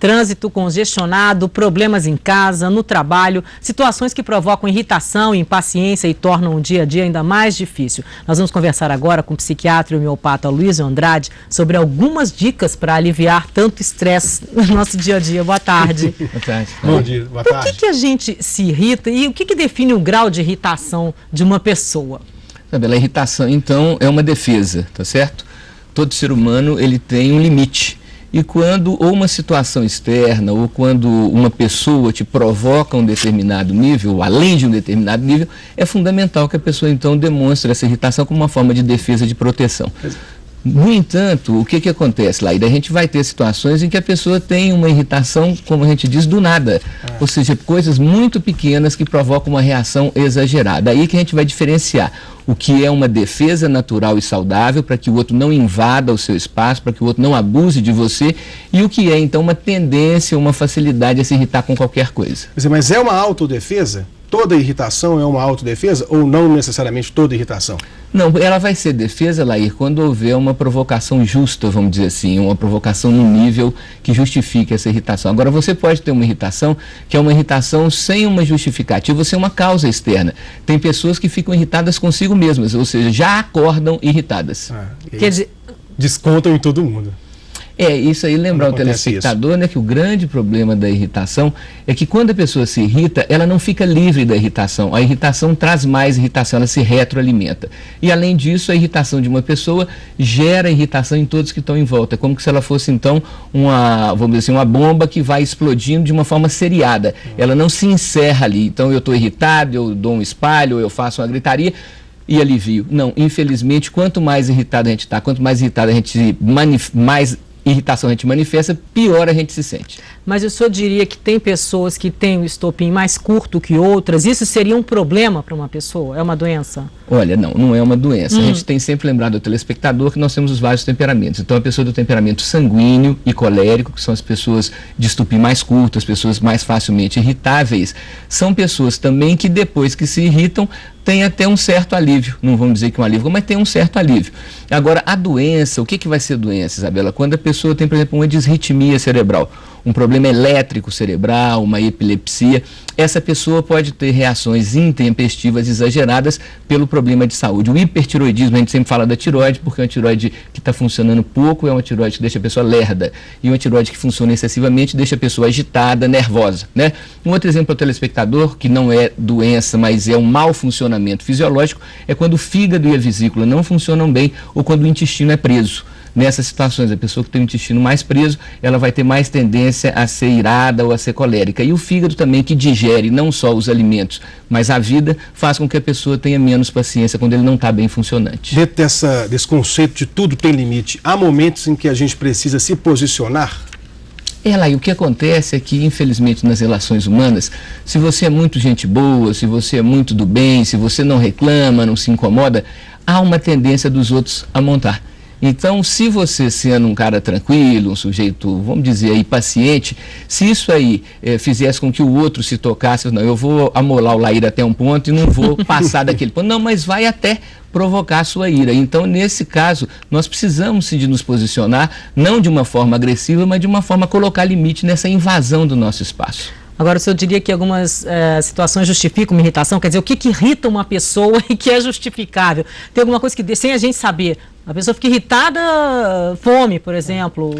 Trânsito congestionado, problemas em casa, no trabalho, situações que provocam irritação e impaciência e tornam o dia a dia ainda mais difícil. Nós vamos conversar agora com o psiquiatra e homeopata Luísio Andrade sobre algumas dicas para aliviar tanto estresse no nosso dia a dia. Boa tarde. Boa tarde. Bom dia, boa tarde. Por que a gente se irrita e o que define o grau de irritação de uma pessoa? Isabela, a irritação, então, é uma defesa, tá certo? Todo ser humano, ele tem um limite. E quando ou uma situação externa ou quando uma pessoa te provoca um determinado nível, além de um determinado nível, é fundamental que a pessoa, então, demonstre essa irritação como uma forma de defesa, de proteção. No entanto, o que acontece lá? E daí a gente vai ter situações em que a pessoa tem uma irritação, como a gente diz, do nada. Ou seja, coisas muito pequenas que provocam uma reação exagerada. Aí que a gente vai diferenciar o que é uma defesa natural e saudável para que o outro não invada o seu espaço, para que o outro não abuse de você, e o que é, então, uma tendência, uma facilidade a se irritar com qualquer coisa. Mas é uma autodefesa? Toda irritação é uma autodefesa ou não necessariamente toda irritação? Não, ela vai ser defesa, Lair, quando houver uma provocação justa, vamos dizer assim, uma provocação no nível que justifique essa irritação. Agora, você pode ter uma irritação que é uma irritação sem uma justificativa, sem uma causa externa. Tem pessoas que ficam irritadas consigo mesmas, ou seja, já acordam irritadas. Quer dizer, descontam em todo mundo. Isso aí, lembrar o telespectador, né, que o grande problema da irritação é que quando a pessoa se irrita, ela não fica livre da irritação. A irritação traz mais irritação, ela se retroalimenta. E além disso, a irritação de uma pessoa gera irritação em todos que estão em volta. É como se ela fosse, então, vamos dizer assim, uma bomba que vai explodindo de uma forma seriada. Ela não se encerra ali. Então, eu estou irritado, eu dou um espalho, eu faço uma gritaria e alivio. Não, infelizmente, quanto mais irritado a gente está, quanto mais irritado a gente mais irritação a gente manifesta, pior a gente se sente. Mas o senhor diria que tem pessoas que têm o estopim mais curto que outras? Isso seria um problema para uma pessoa? É uma doença? Olha, não é uma doença. A gente tem sempre lembrado ao telespectador que nós temos os vários temperamentos. Então, a pessoa do temperamento sanguíneo e colérico, que são as pessoas de estopim mais curto, as pessoas mais facilmente irritáveis, são pessoas também que depois que se irritam, tem até um certo alívio. Não vamos dizer que é um alívio, mas tem um certo alívio. Agora, a doença, o que vai ser doença, Isabela? Quando a pessoa tem, por exemplo, uma disritmia cerebral, um problema elétrico cerebral, uma epilepsia, essa pessoa pode ter reações intempestivas, exageradas pelo problema de saúde. O hipertiroidismo, a gente sempre fala da tireoide, porque é uma tireoide que está funcionando pouco, é uma tireoide que deixa a pessoa lerda, e uma tireoide que funciona excessivamente deixa a pessoa agitada, nervosa, né? Um outro exemplo para o telespectador, que não é doença, mas é um mau funcionamento fisiológico, é quando o fígado e a vesícula não funcionam bem ou quando o intestino é preso. Nessas situações, a pessoa que tem o intestino mais preso, ela vai ter mais tendência a ser irada ou a ser colérica. E o fígado também, que digere não só os alimentos, mas a vida, faz com que a pessoa tenha menos paciência quando ele não está bem funcionante. Dentro desse conceito de tudo tem limite, há momentos em que a gente precisa se posicionar? E o que acontece é que, infelizmente, nas relações humanas, se você é muito gente boa, se você é muito do bem, se você não reclama, não se incomoda, há uma tendência dos outros a montar. Então, se você sendo um cara tranquilo, um sujeito, vamos dizer aí, paciente, se isso aí fizesse com que o outro se tocasse, não, eu vou amolar o Lair até um ponto e não vou passar daquele ponto. Não, mas vai até provocar a sua ira. Então, nesse caso, nós precisamos sim de nos posicionar, não de uma forma agressiva, mas de uma forma a colocar limite nessa invasão do nosso espaço. Agora, o senhor diria que algumas situações justificam uma irritação? Quer dizer, o que irrita uma pessoa e que é justificável? Tem alguma coisa que, sem a gente saber, a pessoa fica irritada, fome, por exemplo?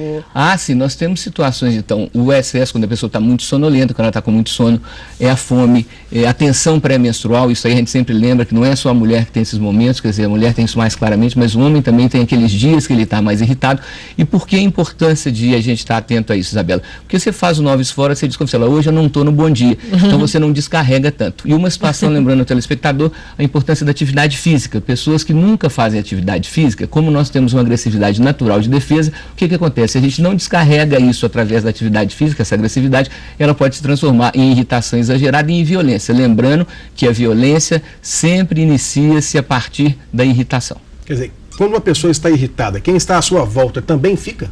Sim, nós temos situações, então, o excesso, quando a pessoa está muito sonolenta, quando ela está com muito sono, é a fome, é a tensão pré-menstrual, isso aí a gente sempre lembra que não é só a mulher que tem esses momentos, quer dizer, a mulher tem isso mais claramente, mas o homem também tem aqueles dias que ele está mais irritado. E por que a importância de a gente estar atento a isso, Isabela? Porque você faz o Noves Fora, você diz como se ela, hoje eu não estou no bom dia, então você não descarrega tanto. E uma situação, lembrando ao telespectador, a importância da atividade física. Pessoas que nunca fazem atividade física, como nós temos uma agressividade natural de defesa, o que acontece? Se a gente não descarrega isso através da atividade física, essa agressividade, ela pode se transformar em irritação exagerada e em violência. Lembrando que a violência sempre inicia-se a partir da irritação. Quer dizer, quando uma pessoa está irritada, quem está à sua volta também fica?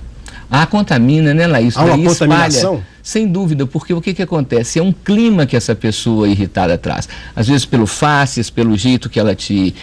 Contamina, né, Laís? Há uma contaminação? Sem dúvida, porque o que acontece? É um clima que essa pessoa irritada traz. Às vezes pelo faces, pelo jeito que ela te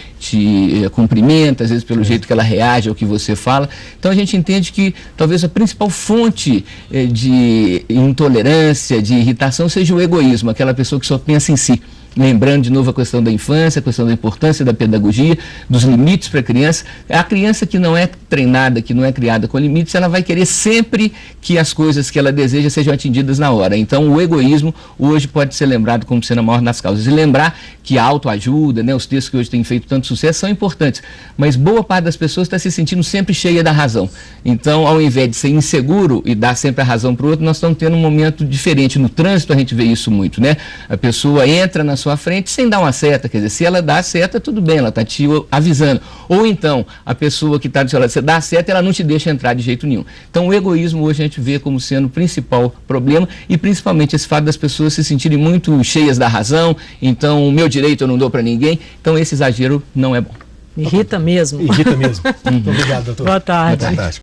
cumprimenta, às vezes pelo jeito que ela reage ao que você fala. Então a gente entende que talvez a principal fonte de intolerância, de irritação, seja o egoísmo, aquela pessoa que só pensa em si. Lembrando de novo a questão da infância, a questão da importância da pedagogia, dos limites para a criança. A criança que não é treinada, que não é criada com limites, ela vai querer sempre que as coisas que ela deseja sejam atingidas na hora. Então o egoísmo hoje pode ser lembrado como sendo a maior das causas. E lembrar que a autoajuda, né, os textos que hoje têm feito tanto sucesso são importantes, mas boa parte das pessoas está se sentindo sempre cheia da razão. Então, ao invés de ser inseguro e dar sempre a razão para o outro, nós estamos tendo um momento diferente. No trânsito a gente vê isso muito, né? A pessoa entra na sua frente sem dar uma seta, quer dizer, se ela dá a seta, tudo bem, ela está te avisando. Ou então, a pessoa que está do seu lado, você dá a seta, ela não te deixa entrar de jeito nenhum. Então, o egoísmo hoje a gente vê como sendo o principal problema e principalmente esse fato das pessoas se sentirem muito cheias da razão, então o meu direito eu não dou para ninguém, então esse exagero não é bom. Irrita mesmo. Irrita mesmo. Muito obrigado, doutor. Boa tarde. Boa tarde.